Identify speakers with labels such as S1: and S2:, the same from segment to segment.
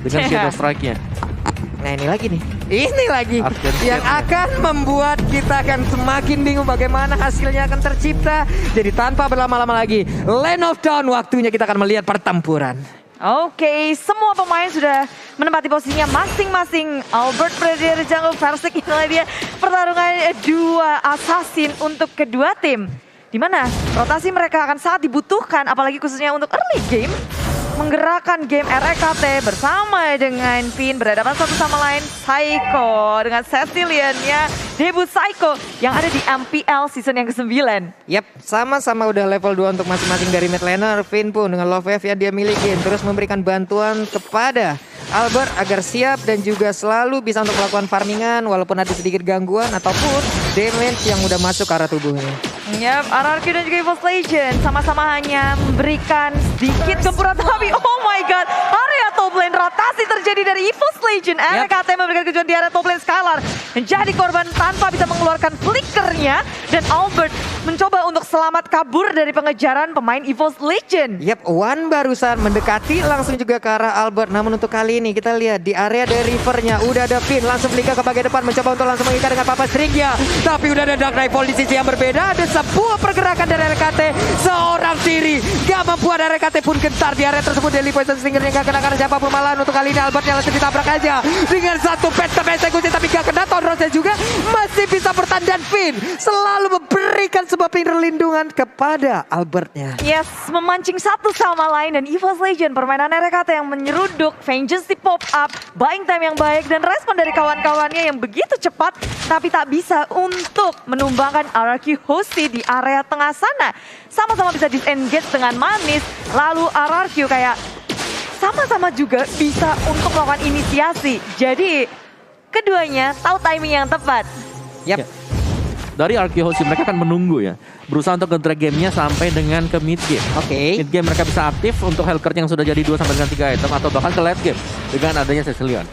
S1: dengan Shadow Strike-nya.
S2: Nah ini lagi nih, ini lagi yang akan membuat kita akan semakin bingung bagaimana hasilnya akan tercipta. Jadi tanpa berlama-lama lagi, Land of Dawn, waktunya kita akan melihat pertempuran.
S3: Oke, semua pemain sudah menempati posisinya masing-masing. Albert berada di jungle, Versik inilah dia pertarungan dua assassin untuk kedua tim. Dimana rotasi mereka akan sangat dibutuhkan, apalagi khususnya untuk early game. Menggerakkan game REKT bersama dengan Finn berhadapan satu sama lain. Psycho dengan Cecilian-nya debut Psycho yang ada di MPL season yang ke-9.
S2: Yap, sama-sama udah level 2 untuk masing-masing dari mid laner. Finn pun dengan love wave yang dia miliki terus memberikan bantuan kepada Albert agar siap dan juga selalu bisa untuk melakukan farmingan walaupun ada sedikit gangguan ataupun damage yang udah masuk ke arah tubuhnya.
S3: Yap, RRQ dan juga EVOS Legend sama-sama hanya memberikan sedikit gempuran tapi oh my god, area top lane rotasi terjadi dari EVOS Legend. RKT memberikan kejuan di area top lane Skylar menjadi korban tanpa bisa mengeluarkan flickernya dan Albert mencoba untuk selamat kabur dari pengejaran pemain EVOS Legend.
S2: Yap, Wan barusan mendekati langsung juga ke arah Albert. Namun untuk kali ini kita lihat di area dari rivernya udah ada Finn langsung melingkar ke bagian depan mencoba untuk langsung mengikat dengan Papa Stringnya. Tapi udah ada Dark Nightfall di sisi yang berbeda. Ada sebuah pergerakan dari RKT seorang diri. Gak membuat RKT pun gentar di area tersebut. Daily Poison Stingernya gak kena karena siapapun malahan. Untuk kali ini Albertnya langsung ditabrak aja dengan satu phantom eksekusi tapi gak kena. Tonrosnya juga masih bisa bertahan dan Finn selalu memberikan sebuah perlindungan kepada Albertnya.
S3: Yes, memancing satu sama lain dan EVOS Legend permainan RKT yang menyeruduk, Vengeance di pop up, buying time yang baik dan respon dari kawan-kawannya yang begitu cepat tapi tak bisa untuk menumbangkan RRQ Hoshi di area tengah sana. Sama-sama bisa disengage dengan manis, lalu RRQ kayak sama-sama juga bisa untuk melakukan inisiasi. Jadi keduanya tahu timing yang tepat.
S2: Yap.
S1: Dari RRQ Hoshi mereka akan menunggu ya. Berusaha untuk nge-drag gamenya sampai dengan ke mid game.
S2: Oke.
S1: Mid game mereka bisa aktif untuk Hellcurt yang sudah jadi 2 sampai dengan 3 item atau bahkan ke late game dengan adanya Cecilion.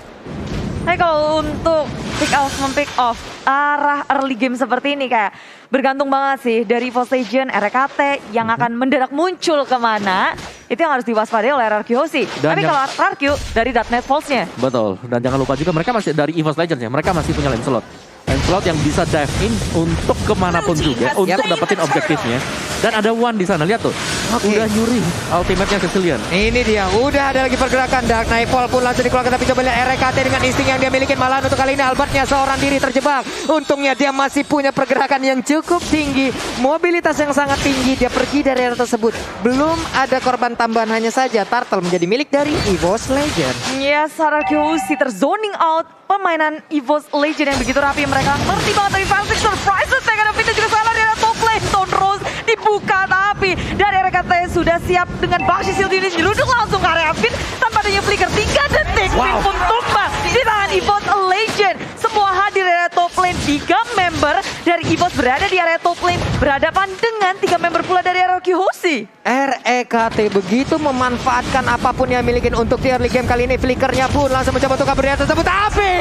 S3: Tapi kalau untuk pick off arah early game seperti ini kayak bergantung banget sih dari EVOS Legend, RKT yang akan mendadak muncul kemana. Itu yang harus diwaspadai oleh RRQ Hoshi. Tapi kalau RRQ dari Dark Nightfalls-nya.
S1: Betul. Dan jangan lupa juga mereka masih dari EVOS Legends ya. Mereka masih punya lane slot. Lane slot yang bisa dive in untuk kemanapun juga. Untuk dapetin objektifnya. Dan ada One di sana. Lihat tuh. Udah nyuri ultimate-nya Cecilion.
S2: Ini dia. Udah ada lagi pergerakan. Dark Nightfall pun langsung dikeluarkan. Tapi coba lihat RKT dengan insting yang dia miliki. Malahan untuk kali ini Albertnya seorang diri terjebak. Untungnya dia masih punya pergerakan yang cukup tinggi. Mobilitas yang sangat tinggi. Dia pergi dari area tersebut. Belum ada korban tambahan. Hanya saja Turtle menjadi milik dari EVOS Legend.
S3: Yes, RRQ Hoshi terzoning out permainan EVOS Legend yang begitu rapi. Mereka ngerti banget dari Versik. Surprise attack ada Vita juga salah di area top lane. Tone Rose dibuka tapi dari RKT sudah siap dengan Bakshi Shield ini nyeruduk langsung ke area Finn tanpa adanya flicker 3 detik. Finn pun tumbang di tangan EVOS Legend. Semua hadir di area top lane. 3 member dari EVOS berada di area top lane berhadapan dengan 3 member pula dari RRQ Hoshi.
S2: REKT begitu memanfaatkan apapun yang miliki untuk di early game kali ini. Flickernya pun langsung mencoba untuk kabur dari tersebut. Tapi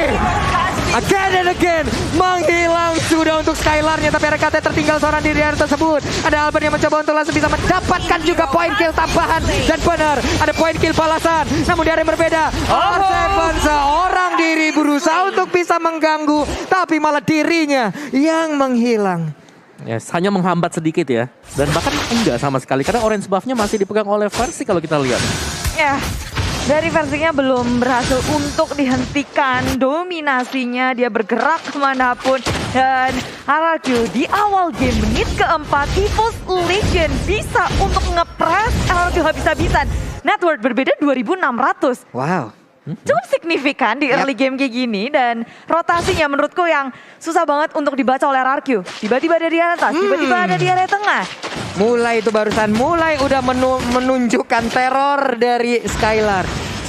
S2: again and again menghilang sudah untuk Skylar-nya. Tapi RKT tertinggal seorang diri area tersebut. Ada Albert yang mencoba untuk langsung bisa mendapatkan juga poin kill tambahan. Dan benar ada poin kill balasan. Namun di area yang berbeda R7 seorang diri berusaha untuk bisa mengganggu. Tapi malah dirinya yang menghilang.
S1: Yes, hanya menghambat sedikit ya. Dan bahkan enggak sama sekali. Karena orange buff-nya masih dipegang oleh Versik kalau kita lihat.
S3: Ya, dari Versiknya belum berhasil untuk dihentikan dominasinya. Dia bergerak kemanapun. Dan RRQ di awal game menit keempat, EVOS Legend bisa untuk ngepres RRQ habis-habisan. Net worth berbeda 2.600.
S2: Wow.
S3: Cukup signifikan di early game kayak gini. Dan rotasinya menurutku yang susah banget untuk dibaca oleh RRQ. Tiba-tiba ada di atas, tiba-tiba ada di area tengah.
S2: Mulai itu barusan, mulai udah menunjukkan teror dari Skylar.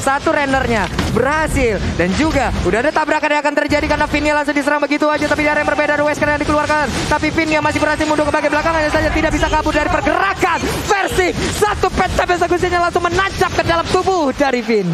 S2: Satu rendernya berhasil dan juga udah ada tabrakan yang akan terjadi karena Finn langsung diserang begitu aja. Tapi di area yang berbeda ada Wesker yang dikeluarkan. Tapi Finn masih berhasil mundur ke bagian belakang, hanya saja tidak bisa kabur dari pergerakan Versik. Satu phantom eksekusinya langsung menancap ke dalam tubuh dari Finn.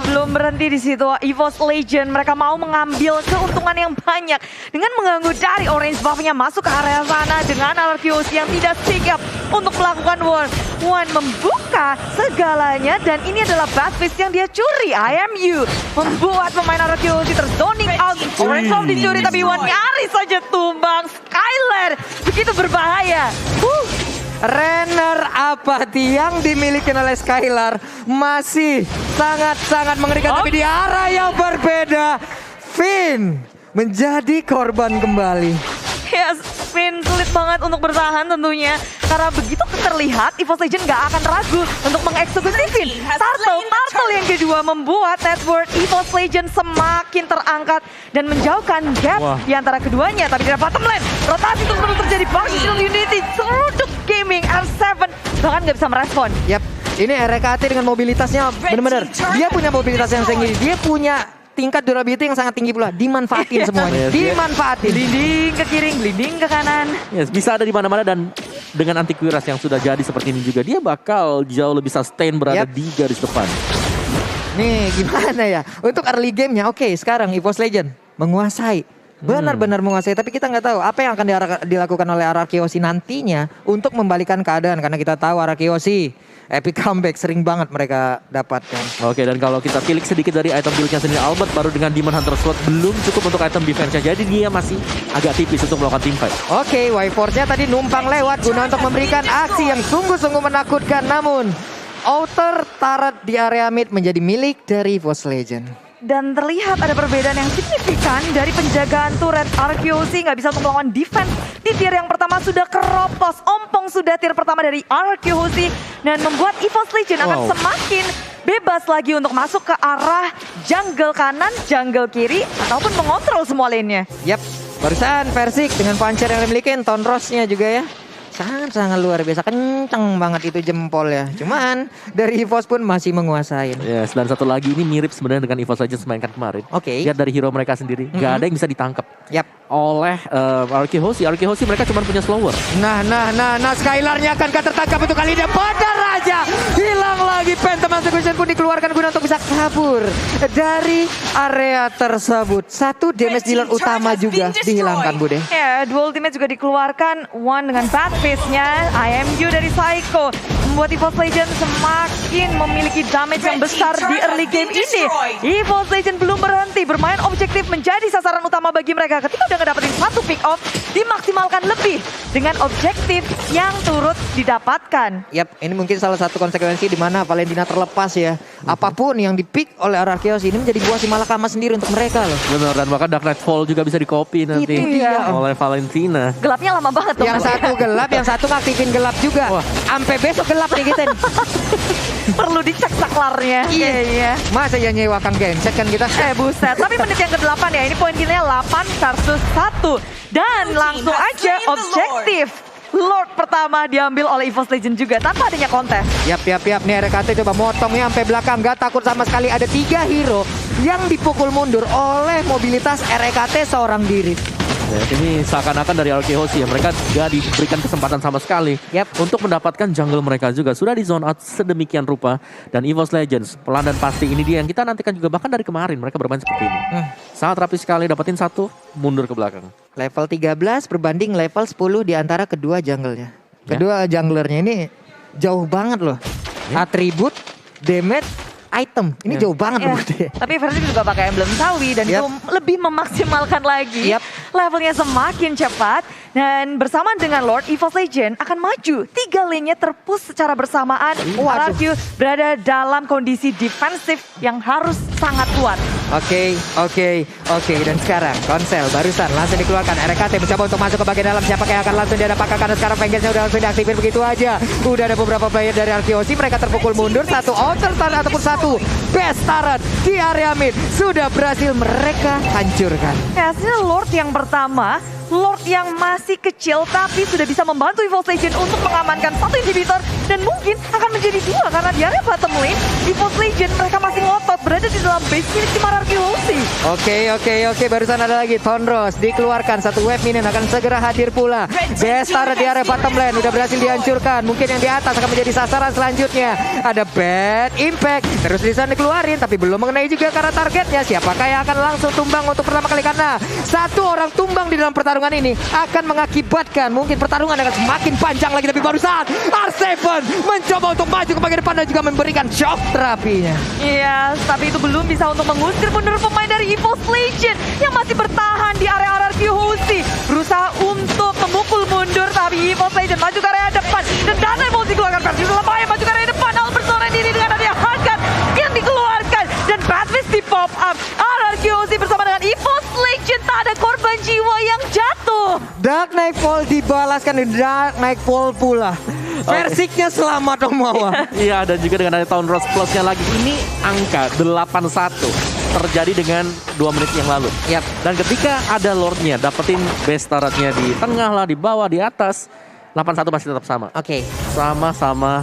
S3: Belum berhenti di situ. EVOS Legend mereka mau mengambil keuntungan yang banyak dengan mengganggu dari orange buff-nya masuk ke area sana dengan RRQ Hoshi yang tidak sigap untuk melakukan war. One membuka segalanya dan ini adalah bad Fist yang dia curi. IMU membuat pemain RRQoz terzoning out. Orange Wolf dicuri tapi Iwan nyaris saja tumbang. Skylar begitu berbahaya.
S2: Runner apati yang dimiliki oleh Skylar masih sangat-sangat mengerikan. Tapi di arah yang berbeda, Finn menjadi korban kembali.
S3: Ya, Finn sulit banget untuk bertahan tentunya. Karena begitu terlihat, EVOS Legend gak akan ragu untuk mengeksekusi Finn. Turtle yang kedua membuat net worth EVOS Legend semakin terangkat dan menjauhkan gap di antara keduanya. Tapi di bottom lane, rotasi terus terjadi. Barcelona Unity, seruduk gaming, R7 bahkan gak bisa merespon.
S2: Yap, ini RKT dengan mobilitasnya benar-benar. Dia punya mobilitas yang tinggi, dia punya tingkat durability yang sangat tinggi pula. Dimanfaatin semuanya, dimanfaatin.
S3: Gliding ke kiri, gliding ke kanan.
S1: Yes, bisa ada di mana-mana dan dengan antivirus yang sudah jadi seperti ini juga dia bakal jauh lebih sustain berada di garis depan.
S2: Nih gimana ya untuk early gamenya? Oke, sekarang EVOS Legend menguasai, benar-benar menguasai. Tapi kita nggak tahu apa yang akan dilakukan oleh RRQoz nantinya untuk membalikan keadaan. Karena kita tahu RRQoz epic comeback sering banget mereka dapatkan.
S1: Oke, dan kalau kita tilik sedikit dari item build-nya sendiri, Albert baru dengan Demon Hunter slot belum cukup untuk item defense-nya. Jadi dia masih agak tipis untuk melakukan teamfight.
S2: Oke, Wyforce-nya tadi numpang lewat guna untuk memberikan aksi yang sungguh-sungguh menakutkan. Namun outer turret di area mid menjadi milik dari EVOS Legend.
S3: Dan terlihat ada perbedaan yang signifikan dari penjagaan turret. RRQoz nggak bisa untuk melawan defense. Di tier yang pertama sudah keropos. Ompong sudah tier pertama dari RRQoz. Dan membuat EVOS Legend akan semakin bebas lagi untuk masuk ke arah jungle kanan, jungle kiri, ataupun mengontrol semua lane-nya.
S2: Yap, barusan Versik dengan puncher yang dimiliki, Tonrosnya juga ya. Sangat-sangat luar biasa, kenceng banget itu jempol ya. Cuman dari EVOS pun masih menguasai.
S1: Yes, dan satu lagi ini mirip sebenarnya dengan EVOS Legends mainkan kemarin.
S2: Oke.
S1: Lihat dari hero mereka sendiri, gak ada yang bisa ditangkap.
S2: Yap.
S1: Oleh RRQoz mereka cuma punya slower.
S2: Nah, Skylar-nya akankah tertangkap untuk kali ini? Badar Raja hilang lagi. Phantom Execution pun dikeluarkan guna untuk bisa kabur dari area tersebut. Satu damage dealer utama juga dihilangkan, Bude.
S3: Ya, dual ultimate juga dikeluarkan. One dengan bad face-nya, IMU dari Psycho membuat EVOS Legend semakin memiliki damage yang besar di early game ini. EVOS Legend belum berhenti bermain objektif menjadi sasaran utama bagi mereka. Ketika udah ngedapetin satu pick off, dimaksimalkan lebih dengan objektif yang turut didapatkan.
S2: Yap, ini mungkin salah satu konsekuensi di mana Valentina terlepas ya. Apapun yang dipick oleh RRQoz ini menjadi buah si malakama sendiri untuk mereka loh.
S1: Benar, dan bahkan Dark Nightfall juga bisa di-copy nanti
S2: Itu dia.
S1: oleh Valentina.
S3: Gelapnya lama banget tuh.
S2: Yang satu gelap, yang satu ngaktifin gelap juga. Sampai besok gelap nih kita nih.
S3: Perlu dicek saklarnya.
S2: Iya. Masa ya nyewa Kang Genset kan kita.
S3: Buset. Tapi menit yang ke-8 ya. Ini poin killnya 8 versus 1. Dan langsung aja objektif. Lord pertama diambil oleh EVOS Legend juga tanpa adanya kontes.
S2: Yap. Nih RKT coba motongnya sampai belakang. Gak takut sama sekali. Ada 3 hero yang dipukul mundur oleh mobilitas RKT seorang diri.
S1: Ya, ini seakan-akan dari RRQoz ya, mereka gak diberikan kesempatan sama sekali untuk mendapatkan jungle mereka juga. Sudah di zone out sedemikian rupa. Dan EVOS Legends, pelan dan pasti ini dia yang kita nantikan juga. Bahkan dari kemarin mereka bermain seperti ini. Sangat rapi sekali, dapetin satu, mundur ke belakang.
S2: Level 13 berbanding level 10 di antara kedua jungle-nya. Kedua junglernya ini jauh banget loh. Atribut, damage, item. Ini jauh banget menurut dia.
S3: Tapi versi juga pakai emblem sawi dan itu lebih memaksimalkan lagi. Levelnya semakin cepat dan bersamaan dengan Lord, EVOS Legend akan maju. 3 lane-nya terpush secara bersamaan. RRQ berada dalam kondisi defensif yang harus sangat kuat.
S2: Oke. Dan sekarang Konsel barusan langsung dikeluarkan. RKT mencoba untuk masuk ke bagian dalam. Siapa yang akan langsung didapatkan karena sekarang Vengeance-nya udah langsung diaktifin begitu aja. Udah ada beberapa player dari RRQoz. Mereka terpukul mundur. Satu outer turret ataupun satu best turret di area mid sudah berhasil mereka hancurkan.
S3: Ya, hasilnya Lord yang pertama. Lord yang masih kecil tapi sudah bisa membantu EVOS Legend untuk mengamankan satu inhibitor dan mungkin akan menjadi 2 karena di area bottom lane EVOS Legend mereka masih ngotot berada berada di dalam base milik tim RRQ Hoshi.
S2: Oke, barusan ada lagi Tonros dikeluarkan, satu wave minion akan segera hadir pula. Bestar di area bottom lane udah berhasil dihancurkan. Mungkin yang di atas akan menjadi sasaran selanjutnya. Ada bad impact, terus di sana dikeluarin tapi belum mengenai juga karena targetnya. Siapakah yang akan langsung tumbang untuk pertama kali, karena satu orang tumbang di dalam pertarungan ini akan mengakibatkan mungkin pertarungan akan semakin panjang lagi. Tapi barusan R7 mencoba untuk maju ke bagian depan dan juga memberikan shock terapinya.
S3: Iya, tapi itu belum bisa untuk mengusir mundur pemain dari EVOS Legend yang masih bertahan di area RRQ Hoshi. Berusaha untuk memukul mundur, tapi EVOS Legend maju ke area depan. Dan Dark Knight dikeluarkan versi dalam bahaya, maju ke area depan. Albert sore diri dengan adanya Hakan yang dikeluarkan. Dan Badfist di pop up. RRQ Hoshi bersama dengan EVOS Legend, tak ada korban jiwa yang jatuh.
S2: Dark Nightfall dibalaskan di Dark Nightfall pula. Versiknya selamat Om Wawa.
S1: Iya, dan juga dengan ada Town Rose plusnya lagi. Ini angka 81 terjadi dengan 2 menit yang lalu.
S2: Yap.
S1: Dan ketika ada Lordnya, dapetin base turretnya di tengah lah, di bawah, di atas, 81 masih tetap sama.
S2: Oke.
S1: Sama-sama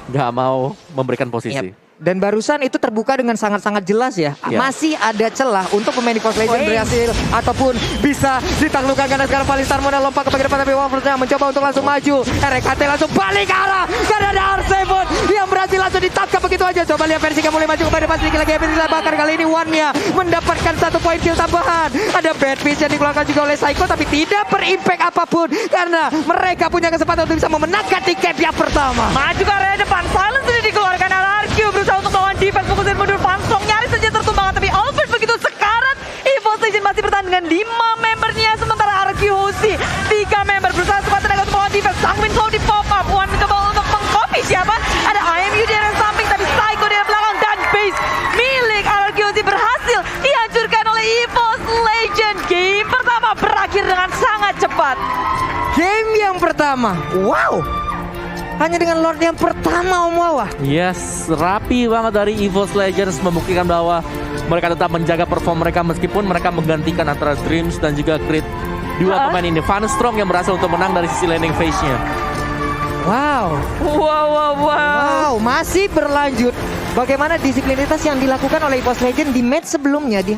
S1: gak mau memberikan posisi.
S2: Yap. Dan barusan itu terbuka dengan sangat-sangat jelas ya.
S1: Ya.
S2: Masih ada celah untuk pemain EVOS Legend berhasil ataupun bisa ditaklukkan, karena sekarang Valistar Mona lompat ke bagian depan tapi Waffles mencoba untuk langsung maju. RKT langsung balik arah karena ada R7 yang berhasil langsung ditangkap begitu aja. Coba lihat versi mulai maju ke bagian depan sedikit lagi. Bahkan kali ini One-nya mendapatkan 1 poin kill tambahan. Ada Bad Fish yang dikeluarkan juga oleh Psycho tapi tidak berimpact apapun karena mereka punya kesempatan untuk bisa memenangkan tiket yang pertama.
S3: Maju ke area depan, Silence sudah dikeluarkan. RRQ berusaha untuk melawan defense, fokusin mundur. Fansong nyaris saja tertumbang, tapi Albert begitu sekarat. EVOS Legend masih bertahan dengan 5 membernya, sementara RRQ Hoshi 3 member berusaha sekuat tenaga untuk melawan defense. Sangwin Flow di pop up, One mencoba untuk mengcopy siapa? Ada IMU di area samping, tapi Psycho di area belakang dan base milik RRQ Hoshi berhasil dihancurkan oleh EVOS Legend. Game pertama berakhir dengan sangat cepat.
S2: Game yang pertama, wow, hanya dengan Lord yang pertama Om Wawa.
S1: Yes, rapi banget dari EVOS Legends membuktikan bahwa mereka tetap menjaga perform mereka meskipun mereka menggantikan antara Dreams dan juga Creed. Dua pemain ini, Van Strong yang berhasil untuk menang dari sisi landing phase-nya.
S2: Wow, wow, masih berlanjut. Bagaimana disiplinitas yang dilakukan oleh EVOS Legend di match sebelumnya di